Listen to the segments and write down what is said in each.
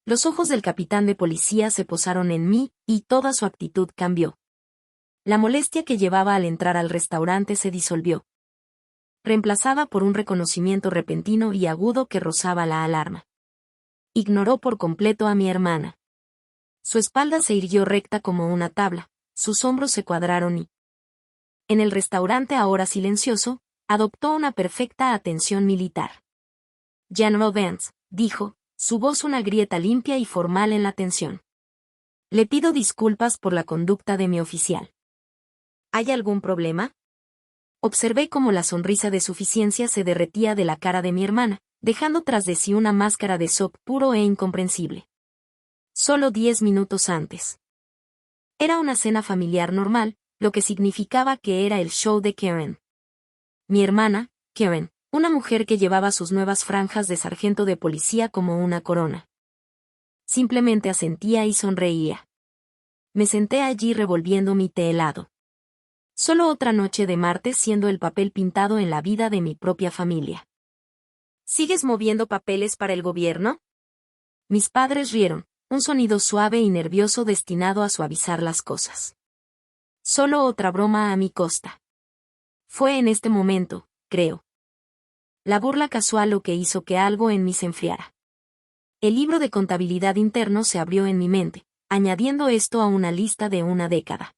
Los ojos del capitán de policía se posaron en mí, y toda su actitud cambió. La molestia que llevaba al entrar al restaurante se disolvió, reemplazada por un reconocimiento repentino y agudo que rozaba la alarma. Ignoró por completo a mi hermana. Su espalda se irguió recta como una tabla, sus hombros se cuadraron y, en el restaurante ahora silencioso, adoptó una perfecta atención militar. General Vance, dijo, su voz una grieta limpia y formal en la tensión. Le pido disculpas por la conducta de mi oficial. ¿Hay algún problema? Observé cómo la sonrisa de suficiencia se derretía de la cara de mi hermana, dejando tras de sí una máscara de shock puro e incomprensible. Solo 10 minutos antes. Era una cena familiar normal, lo que significaba que era el show de Karen. Mi hermana, Karen, una mujer que llevaba sus nuevas franjas de sargento de policía como una corona. Simplemente asentía y sonreía. Me senté allí revolviendo mi té helado. Solo otra noche de martes siendo el papel pintado en la vida de mi propia familia. ¿Sigues moviendo papeles para el gobierno? Mis padres rieron, un sonido suave y nervioso destinado a suavizar las cosas. Solo otra broma a mi costa. Fue en este momento, creo. La burla casual lo que hizo que algo en mí se enfriara. El libro de contabilidad interno se abrió en mi mente, añadiendo esto a una lista de una década.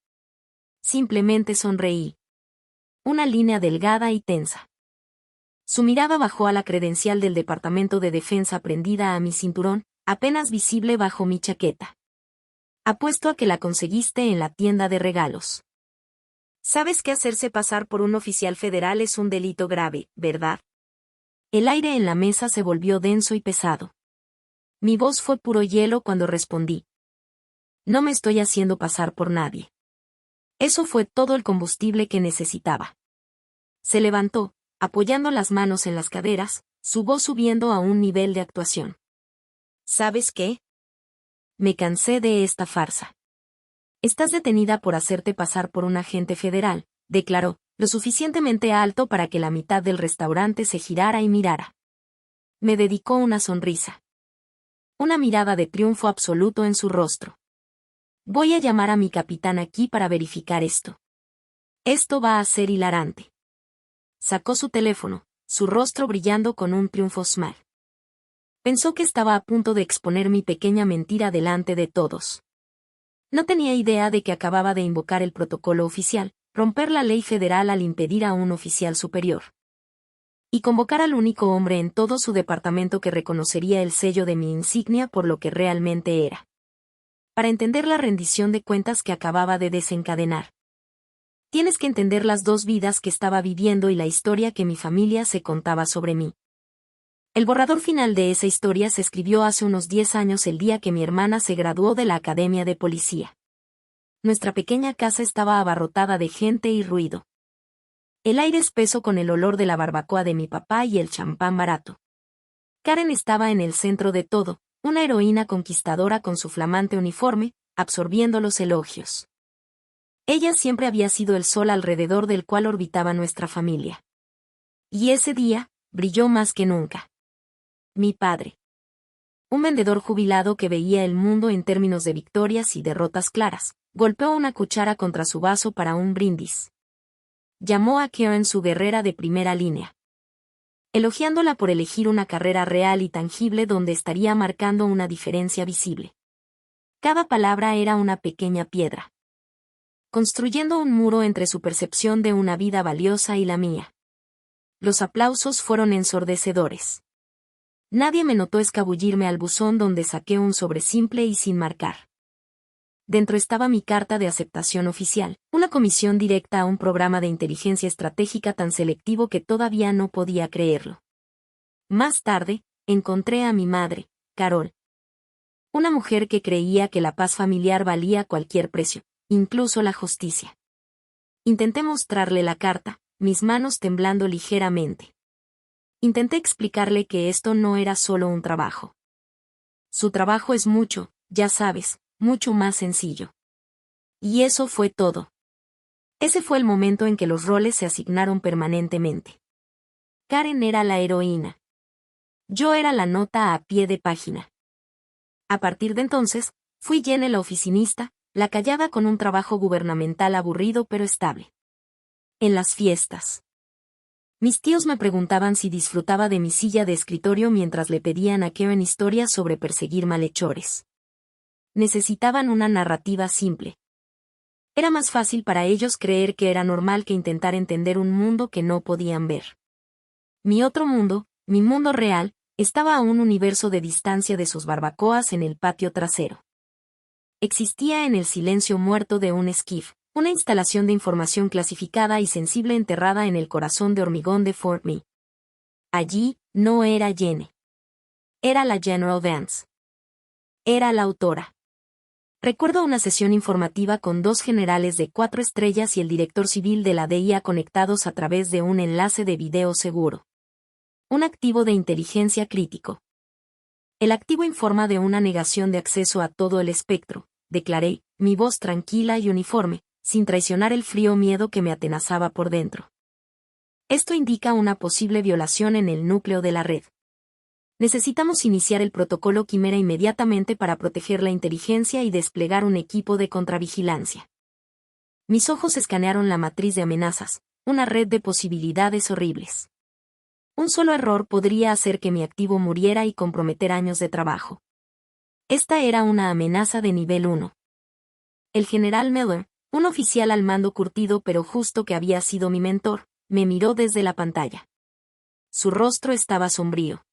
Simplemente sonreí. Una línea delgada y tensa. Su mirada bajó a la credencial del Departamento de Defensa prendida a mi cinturón, apenas visible bajo mi chaqueta. Apuesto a que la conseguiste en la tienda de regalos. Sabes que hacerse pasar por un oficial federal es un delito grave, ¿verdad? El aire en la mesa se volvió denso y pesado. Mi voz fue puro hielo cuando respondí. No me estoy haciendo pasar por nadie. Eso fue todo el combustible que necesitaba. Se levantó, apoyando las manos en las caderas, su voz subiendo a un nivel de actuación. ¿Sabes qué? Me cansé de esta farsa. Estás detenida por hacerte pasar por un agente federal, declaró, lo suficientemente alto para que la mitad del restaurante se girara y mirara. Me dedicó una sonrisa. Una mirada de triunfo absoluto en su rostro. Voy a llamar a mi capitán aquí para verificar esto. Esto va a ser hilarante. Sacó su teléfono, su rostro brillando con un triunfo smile. Pensó que estaba a punto de exponer mi pequeña mentira delante de todos. No tenía idea de que acababa de invocar el protocolo oficial, romper la ley federal al impedir a un oficial superior. Y convocar al único hombre en todo su departamento que reconocería el sello de mi insignia por lo que realmente era. Para entender la rendición de cuentas que acababa de desencadenar. Tienes que entender las dos vidas que estaba viviendo y la historia que mi familia se contaba sobre mí. El borrador final de esa historia se escribió hace unos 10 años el día que mi hermana se graduó de la Academia de Policía. Nuestra pequeña casa estaba abarrotada de gente y ruido. El aire espeso con el olor de la barbacoa de mi papá y el champán barato. Karen estaba en el centro de todo, una heroína conquistadora con su flamante uniforme, absorbiendo los elogios. Ella siempre había sido el sol alrededor del cual orbitaba nuestra familia. Y ese día, brilló más que nunca. Mi padre. Un vendedor jubilado que veía el mundo en términos de victorias y derrotas claras, golpeó una cuchara contra su vaso para un brindis. Llamó a Karen su guerrera de primera línea. Elogiándola por elegir una carrera real y tangible donde estaría marcando una diferencia visible. Cada palabra era una pequeña piedra. Construyendo un muro entre su percepción de una vida valiosa y la mía. Los aplausos fueron ensordecedores. Nadie me notó escabullirme al buzón donde saqué un sobre simple y sin marcar. Dentro estaba mi carta de aceptación oficial, una comisión directa a un programa de inteligencia estratégica tan selectivo que todavía no podía creerlo. Más tarde, encontré a mi madre, Carol. Una mujer que creía que la paz familiar valía cualquier precio, incluso la justicia. Intenté mostrarle la carta, mis manos temblando ligeramente. Intenté explicarle que esto no era solo un trabajo. Su trabajo es mucho, ya sabes, mucho más sencillo. Y eso fue todo. Ese fue el momento en que los roles se asignaron permanentemente. Karen era la heroína. Yo era la nota a pie de página. A partir de entonces, fui Jenny la oficinista, la callada con un trabajo gubernamental aburrido pero estable. En las fiestas. Mis tíos me preguntaban si disfrutaba de mi silla de escritorio mientras le pedían a Karen historias sobre perseguir malhechores. Necesitaban una narrativa simple. Era más fácil para ellos creer que era normal que intentar entender un mundo que no podían ver. Mi otro mundo, mi mundo real, estaba a un universo de distancia de sus barbacoas en el patio trasero. Existía en el silencio muerto de un esquife, una instalación de información clasificada y sensible enterrada en el corazón de hormigón de Fort Meade. Allí, no era Jenny. Era la General Vance. Era la autora. Recuerdo una sesión informativa con 2 generales de 4 estrellas y el director civil de la DIA conectados a través de un enlace de video seguro. Un activo de inteligencia crítico. El activo informa de una negación de acceso a todo el espectro, declaré, mi voz tranquila y uniforme, sin traicionar el frío miedo que me atenazaba por dentro. Esto indica una posible violación en el núcleo de la red. Necesitamos iniciar el protocolo Quimera inmediatamente para proteger la inteligencia y desplegar un equipo de contravigilancia. Mis ojos escanearon la matriz de amenazas, una red de posibilidades horribles. Un solo error podría hacer que mi activo muriera y comprometer años de trabajo. Esta era una amenaza de nivel 1. El general Miller, un oficial al mando curtido pero justo que había sido mi mentor, me miró desde la pantalla. Su rostro estaba sombrío.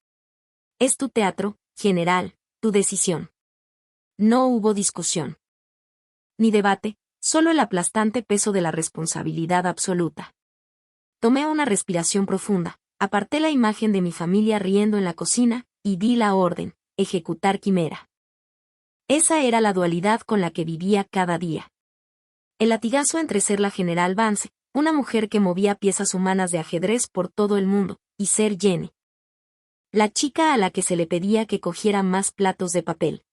Es tu teatro, general, tu decisión. No hubo discusión. Ni debate, solo el aplastante peso de la responsabilidad absoluta. Tomé una respiración profunda, aparté la imagen de mi familia riendo en la cocina, y di la orden, ejecutar Quimera. Esa era la dualidad con la que vivía cada día. El latigazo entre ser la general Vance, una mujer que movía piezas humanas de ajedrez por todo el mundo, y ser Jenny. La chica a la que se le pedía que cogiera más platos de papel.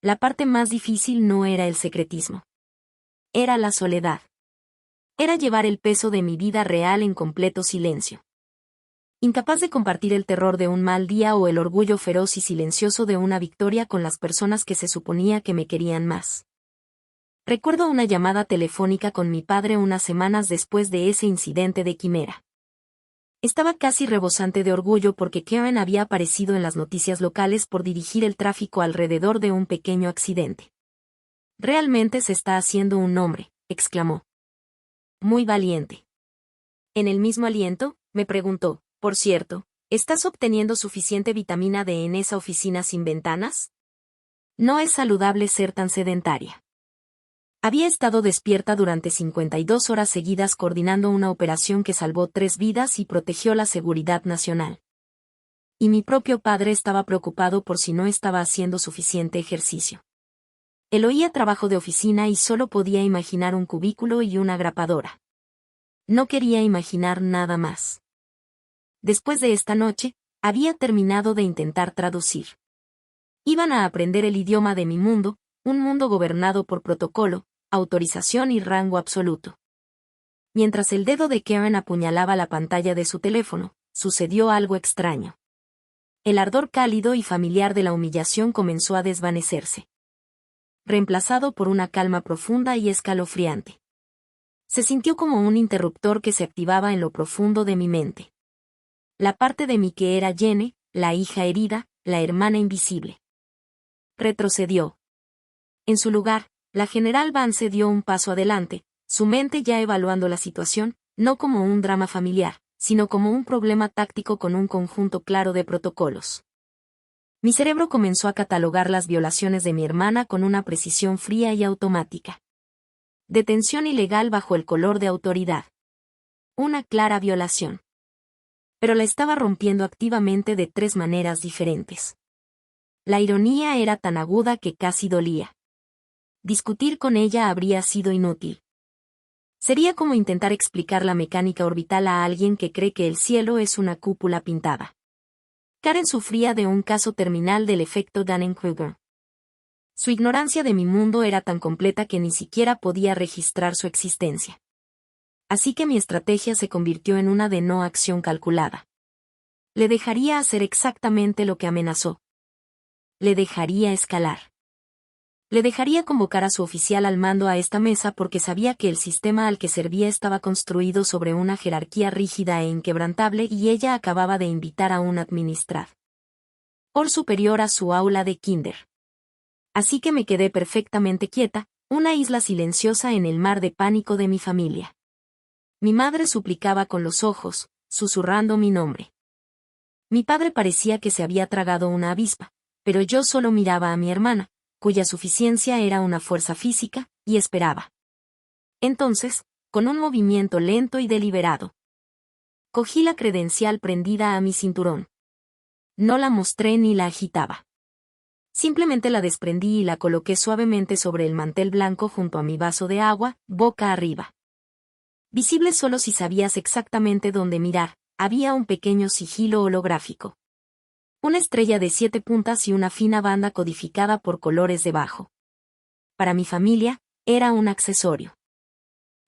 La parte más difícil no era el secretismo. Era la soledad. Era llevar el peso de mi vida real en completo silencio. Incapaz de compartir el terror de un mal día o el orgullo feroz y silencioso de una victoria con las personas que se suponía que me querían más. Recuerdo una llamada telefónica con mi padre unas semanas después de ese incidente de Quimera. Estaba casi rebosante de orgullo porque Karen había aparecido en las noticias locales por dirigir el tráfico alrededor de un pequeño accidente. Realmente se está haciendo un nombre, exclamó. Muy valiente. En el mismo aliento, me preguntó, por cierto, ¿estás obteniendo suficiente vitamina D en esa oficina sin ventanas? No es saludable ser tan sedentaria. Había estado despierta durante 52 horas seguidas coordinando una operación que salvó 3 vidas y protegió la seguridad nacional. Y mi propio padre estaba preocupado por si no estaba haciendo suficiente ejercicio. Él oía trabajo de oficina y solo podía imaginar un cubículo y una grapadora. No quería imaginar nada más. Después de esta noche, había terminado de intentar traducir. Iban a aprender el idioma de mi mundo, un mundo gobernado por protocolo, autorización y rango absoluto. Mientras el dedo de Karen apuñalaba la pantalla de su teléfono, sucedió algo extraño. El ardor cálido y familiar de la humillación comenzó a desvanecerse, reemplazado por una calma profunda y escalofriante. Se sintió como un interruptor que se activaba en lo profundo de mi mente. La parte de mí que era Jenny, la hija herida, la hermana invisible. Retrocedió. En su lugar, la general Vance dio un paso adelante, su mente ya evaluando la situación, no como un drama familiar, sino como un problema táctico con un conjunto claro de protocolos. Mi cerebro comenzó a catalogar las violaciones de mi hermana con una precisión fría y automática. Detención ilegal bajo el color de autoridad. Una clara violación. Pero la estaba rompiendo activamente de 3 maneras diferentes. La ironía era tan aguda que casi dolía. Discutir con ella habría sido inútil. Sería como intentar explicar la mecánica orbital a alguien que cree que el cielo es una cúpula pintada. Karen sufría de un caso terminal del efecto Dunning-Kruger. Su ignorancia de mi mundo era tan completa que ni siquiera podía registrar su existencia. Así que mi estrategia se convirtió en una de no acción calculada. Le dejaría hacer exactamente lo que amenazó. Le dejaría escalar. Le dejaría convocar a su oficial al mando a esta mesa porque sabía que el sistema al que servía estaba construido sobre una jerarquía rígida e inquebrantable y ella acababa de invitar a un administrador superior a su aula de kinder. Así que me quedé perfectamente quieta, una isla silenciosa en el mar de pánico de mi familia. Mi madre suplicaba con los ojos, susurrando mi nombre. Mi padre parecía que se había tragado una avispa, pero yo solo miraba a mi hermana, cuya suficiencia era una fuerza física, y esperaba. Entonces, con un movimiento lento y deliberado, cogí la credencial prendida a mi cinturón. No la mostré ni la agitaba. Simplemente la desprendí y la coloqué suavemente sobre el mantel blanco junto a mi vaso de agua, boca arriba. Visible solo si sabías exactamente dónde mirar, había un pequeño sigilo holográfico. Una estrella de 7 puntas y una fina banda codificada por colores debajo. Para mi familia, era un accesorio.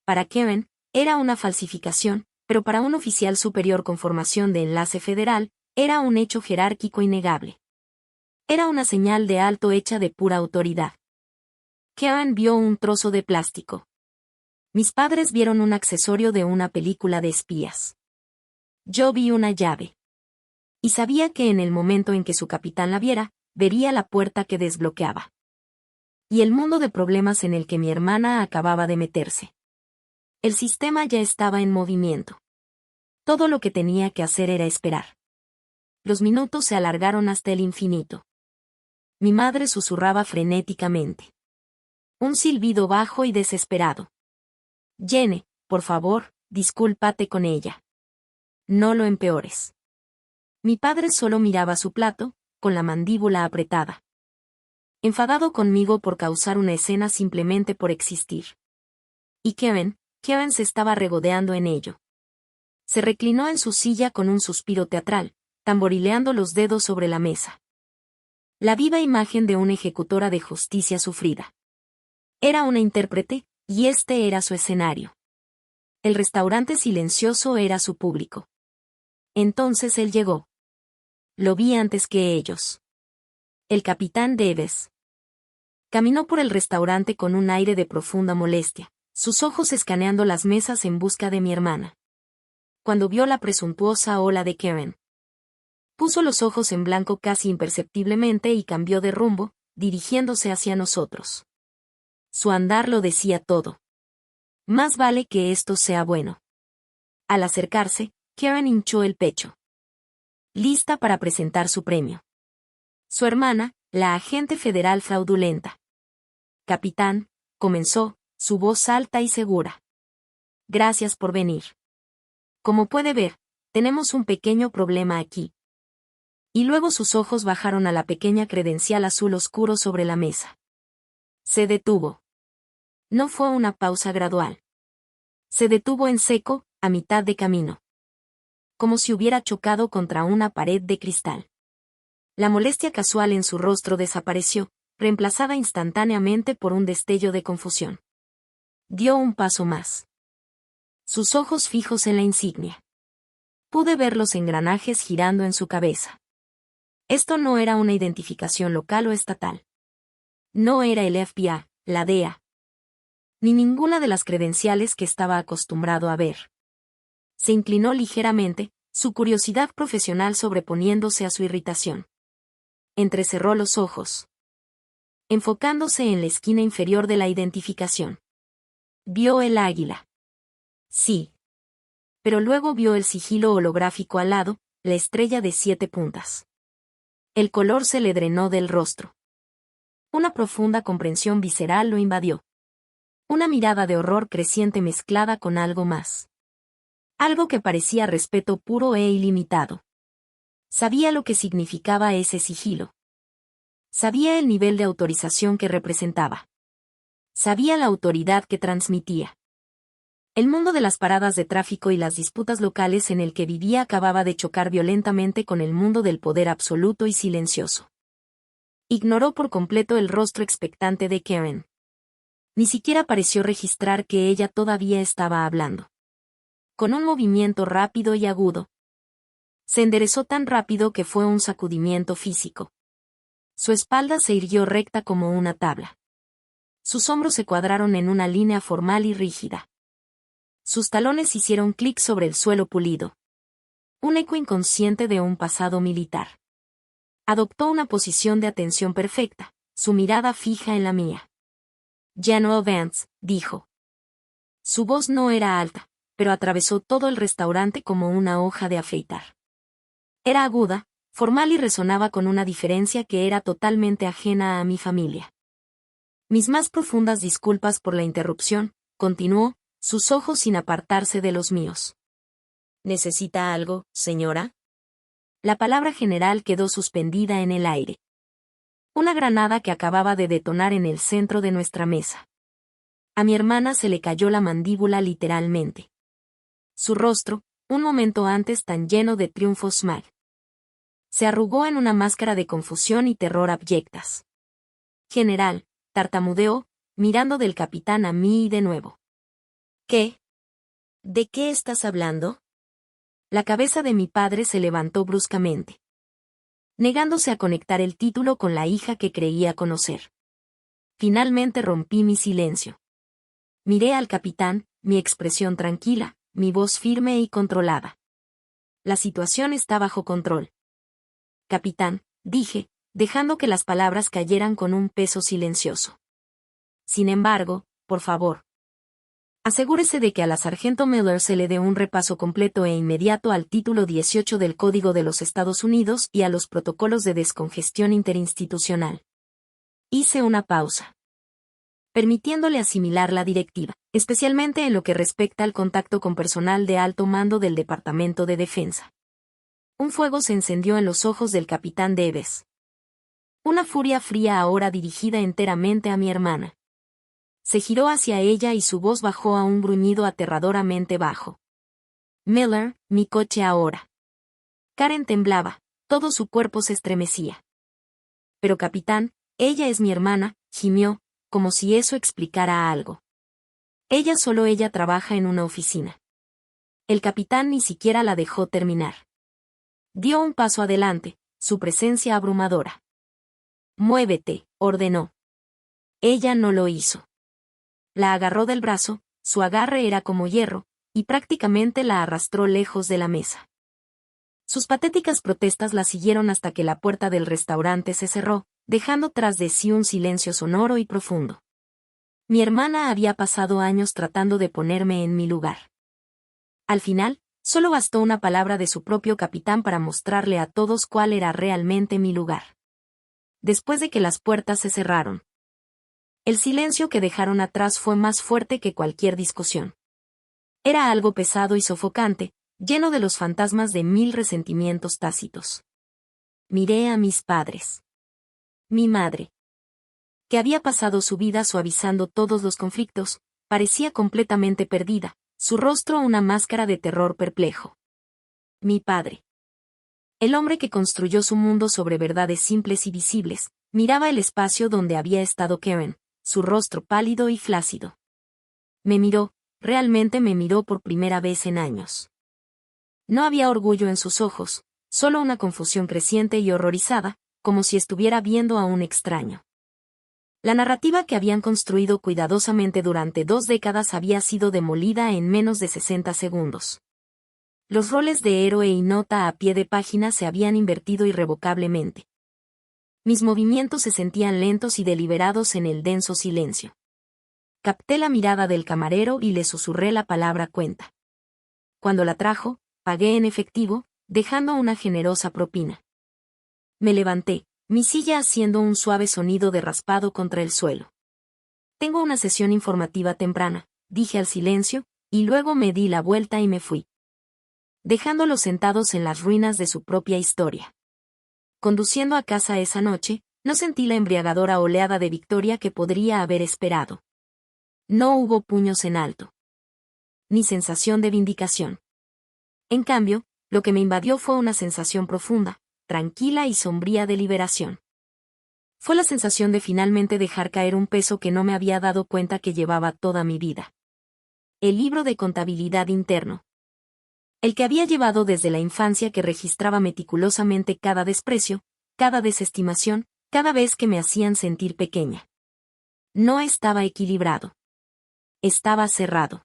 Para Karen, era una falsificación, pero para un oficial superior con formación de enlace federal, era un hecho jerárquico innegable. Era una señal de alto hecha de pura autoridad. Karen vio un trozo de plástico. Mis padres vieron un accesorio de una película de espías. Yo vi una llave. Y sabía que en el momento en que su capitán la viera, vería la puerta que desbloqueaba. Y el mundo de problemas en el que mi hermana acababa de meterse. El sistema ya estaba en movimiento. Todo lo que tenía que hacer era esperar. Los minutos se alargaron hasta el infinito. Mi madre susurraba frenéticamente. Un silbido bajo y desesperado. Jenny, por favor, discúlpate con ella. No lo empeores. Mi padre solo miraba su plato, con la mandíbula apretada. Enfadado conmigo por causar una escena simplemente por existir. Y Karen se estaba regodeando en ello. Se reclinó en su silla con un suspiro teatral, tamborileando los dedos sobre la mesa. La viva imagen de una ejecutora de justicia sufrida. Era una intérprete, y este era su escenario. El restaurante silencioso era su público. Entonces él llegó. Lo vi antes que ellos. El capitán Davis. Caminó por el restaurante con un aire de profunda molestia, sus ojos escaneando las mesas en busca de mi hermana. Cuando vio la presuntuosa ola de Karen, puso los ojos en blanco casi imperceptiblemente y cambió de rumbo, dirigiéndose hacia nosotros. Su andar lo decía todo. Más vale que esto sea bueno. Al acercarse, Karen hinchó el pecho. Lista para presentar su premio. Su hermana, la agente federal fraudulenta. Capitán, comenzó, su voz alta y segura. Gracias por venir. Como puede ver, tenemos un pequeño problema aquí. Y luego sus ojos bajaron a la pequeña credencial azul oscuro sobre la mesa. Se detuvo. No fue una pausa gradual. Se detuvo en seco, a mitad de camino. Como si hubiera chocado contra una pared de cristal. La molestia casual en su rostro desapareció, reemplazada instantáneamente por un destello de confusión. Dio un paso más. Sus ojos fijos en la insignia. Pude ver los engranajes girando en su cabeza. Esto no era una identificación local o estatal. No era el FBI, la DEA. Ni ninguna de las credenciales que estaba acostumbrado a ver. Se inclinó ligeramente, su curiosidad profesional sobreponiéndose a su irritación. Entrecerró los ojos. Enfocándose en la esquina inferior de la identificación. Vio el águila. Sí. Pero luego vio el sigilo holográfico al lado, la estrella de 7 puntas. El color se le drenó del rostro. Una profunda comprensión visceral lo invadió. Una mirada de horror creciente mezclada con algo más. Algo que parecía respeto puro e ilimitado. Sabía lo que significaba ese sigilo. Sabía el nivel de autorización que representaba. Sabía la autoridad que transmitía. El mundo de las paradas de tráfico y las disputas locales en el que vivía acababa de chocar violentamente con el mundo del poder absoluto y silencioso. Ignoró por completo el rostro expectante de Karen. Ni siquiera pareció registrar que ella todavía estaba hablando. Con un movimiento rápido y agudo. Se enderezó tan rápido que fue un sacudimiento físico. Su espalda se irguió recta como una tabla. Sus hombros se cuadraron en una línea formal y rígida. Sus talones hicieron clic sobre el suelo pulido. Un eco inconsciente de un pasado militar. Adoptó una posición de atención perfecta, su mirada fija en la mía. General Vance, dijo. Su voz no era alta, pero atravesó todo el restaurante como una hoja de afeitar. Era aguda, formal y resonaba con una diferencia que era totalmente ajena a mi familia. Mis más profundas disculpas por la interrupción, continuó, sus ojos sin apartarse de los míos. ¿Necesita algo, señora? La palabra general quedó suspendida en el aire. Una granada que acababa de detonar en el centro de nuestra mesa. A mi hermana se le cayó la mandíbula literalmente. Su rostro, un momento antes tan lleno de triunfo smile, se arrugó en una máscara de confusión y terror abyectas. General, tartamudeó, mirando del capitán a mí y de nuevo. ¿Qué? ¿De qué estás hablando? La cabeza de mi padre se levantó bruscamente, negándose a conectar el título con la hija que creía conocer. Finalmente rompí mi silencio. Miré al capitán, mi expresión tranquila, mi voz firme y controlada. La situación está bajo control. Capitán, dije, dejando que las palabras cayeran con un peso silencioso. Sin embargo, por favor, asegúrese de que a la sargento Miller se le dé un repaso completo e inmediato al título 18 del Código de los Estados Unidos y a los protocolos de descongestión interinstitucional. Hice una pausa, permitiéndole asimilar la directiva, especialmente en lo que respecta al contacto con personal de alto mando del Departamento de Defensa. Un fuego se encendió en los ojos del capitán Debes. Una furia fría ahora dirigida enteramente a mi hermana. Se giró hacia ella y su voz bajó a un gruñido aterradoramente bajo. Miller, mi coche ahora. Karen temblaba, todo su cuerpo se estremecía. Pero capitán, ella es mi hermana, gimió, como si eso explicara algo. Ella trabaja en una oficina. El capitán ni siquiera la dejó terminar. Dio un paso adelante, su presencia abrumadora. Muévete, ordenó. Ella no lo hizo. La agarró del brazo, su agarre era como hierro, y prácticamente la arrastró lejos de la mesa. Sus patéticas protestas la siguieron hasta que la puerta del restaurante se cerró, dejando tras de sí un silencio sonoro y profundo. Mi hermana había pasado años tratando de ponerme en mi lugar. Al final, solo bastó una palabra de su propio capitán para mostrarle a todos cuál era realmente mi lugar. Después de que las puertas se cerraron, el silencio que dejaron atrás fue más fuerte que cualquier discusión. Era algo pesado y sofocante, lleno de los fantasmas de 1000 resentimientos tácitos. Miré a mis padres. Mi madre, que había pasado su vida suavizando todos los conflictos, parecía completamente perdida, su rostro una máscara de terror perplejo. Mi padre, el hombre que construyó su mundo sobre verdades simples y visibles, miraba el espacio donde había estado Karen, su rostro pálido y flácido. Me miró, realmente me miró por primera vez en años. No había orgullo en sus ojos, solo una confusión creciente y horrorizada, como si estuviera viendo a un extraño. La narrativa que habían construido cuidadosamente durante 2 décadas había sido demolida en menos de 60 segundos. Los roles de héroe y nota a pie de página se habían invertido irrevocablemente. Mis movimientos se sentían lentos y deliberados en el denso silencio. Capté la mirada del camarero y le susurré la palabra cuenta. Cuando la trajo, pagué en efectivo, dejando una generosa propina. Me levanté, mi silla haciendo un suave sonido de raspado contra el suelo. Tengo una sesión informativa temprana, dije al silencio, y luego me di la vuelta y me fui, dejándolos sentados en las ruinas de su propia historia. Conduciendo a casa esa noche, no sentí la embriagadora oleada de victoria que podría haber esperado. No hubo puños en alto, ni sensación de vindicación. En cambio, lo que me invadió fue una sensación profunda, tranquila y sombría de liberación. Fue la sensación de finalmente dejar caer un peso que no me había dado cuenta que llevaba toda mi vida. El libro de contabilidad interno. El que había llevado desde la infancia, que registraba meticulosamente cada desprecio, cada desestimación, cada vez que me hacían sentir pequeña. No estaba equilibrado. Estaba cerrado.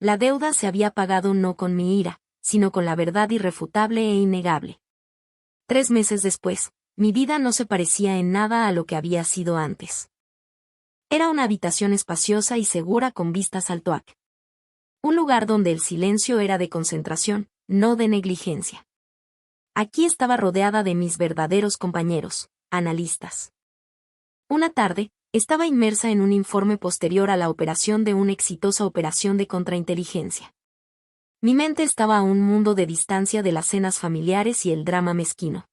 La deuda se había pagado no con mi ira, sino con la verdad irrefutable e innegable. 3 meses después, mi vida no se parecía en nada a lo que había sido antes. Era una habitación espaciosa y segura con vistas al Toac. Un lugar donde el silencio era de concentración, no de negligencia. Aquí estaba rodeada de mis verdaderos compañeros, analistas. Una tarde, estaba inmersa en un informe posterior a la operación de una exitosa operación de contrainteligencia. Mi mente estaba a un mundo de distancia de las cenas familiares y el drama mezquino.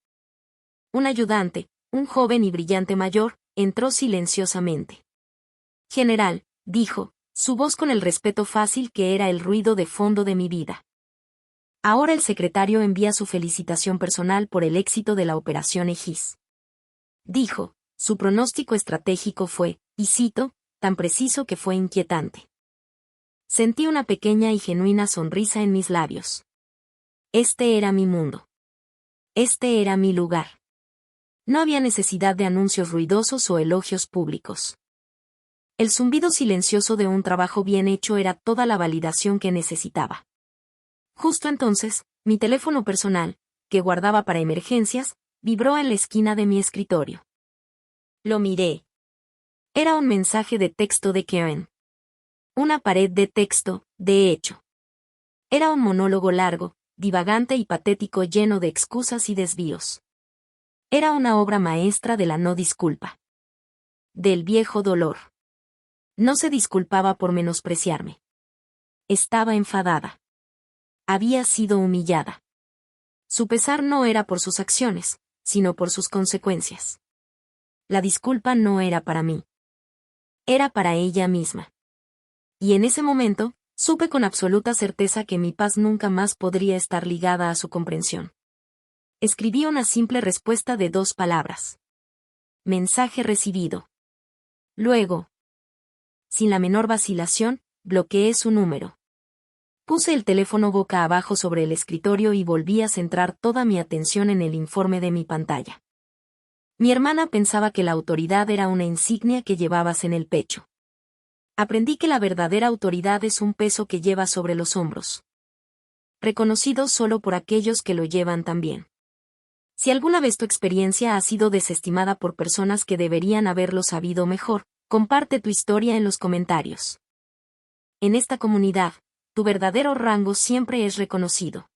Un ayudante, un joven y brillante mayor, entró silenciosamente. General, dijo, su voz con el respeto fácil que era el ruido de fondo de mi vida. Ahora el secretario envía su felicitación personal por el éxito de la operación Egis. Dijo, su pronóstico estratégico fue, y cito, tan preciso que fue inquietante. Sentí una pequeña y genuina sonrisa en mis labios. Este era mi mundo. Este era mi lugar. No había necesidad de anuncios ruidosos o elogios públicos. El zumbido silencioso de un trabajo bien hecho era toda la validación que necesitaba. Justo entonces, mi teléfono personal, que guardaba para emergencias, vibró en la esquina de mi escritorio. Lo miré. Era un mensaje de texto de Karen. Una pared de texto, de hecho. Era un monólogo largo, divagante y patético lleno de excusas y desvíos. Era una obra maestra de la no disculpa. Del viejo dolor. No se disculpaba por menospreciarme. Estaba enfadada. Había sido humillada. Su pesar no era por sus acciones, sino por sus consecuencias. La disculpa no era para mí. Era para ella misma. Y en ese momento, supe con absoluta certeza que mi paz nunca más podría estar ligada a su comprensión. Escribí una simple respuesta de 2 palabras. Mensaje recibido. Luego, sin la menor vacilación, bloqueé su número. Puse el teléfono boca abajo sobre el escritorio y volví a centrar toda mi atención en el informe de mi pantalla. Mi hermana pensaba que la autoridad era una insignia que llevabas en el pecho. Aprendí que la verdadera autoridad es un peso que llevas sobre los hombros. Reconocido solo por aquellos que lo llevan también. Si alguna vez tu experiencia ha sido desestimada por personas que deberían haberlo sabido mejor, comparte tu historia en los comentarios. En esta comunidad, tu verdadero rango siempre es reconocido.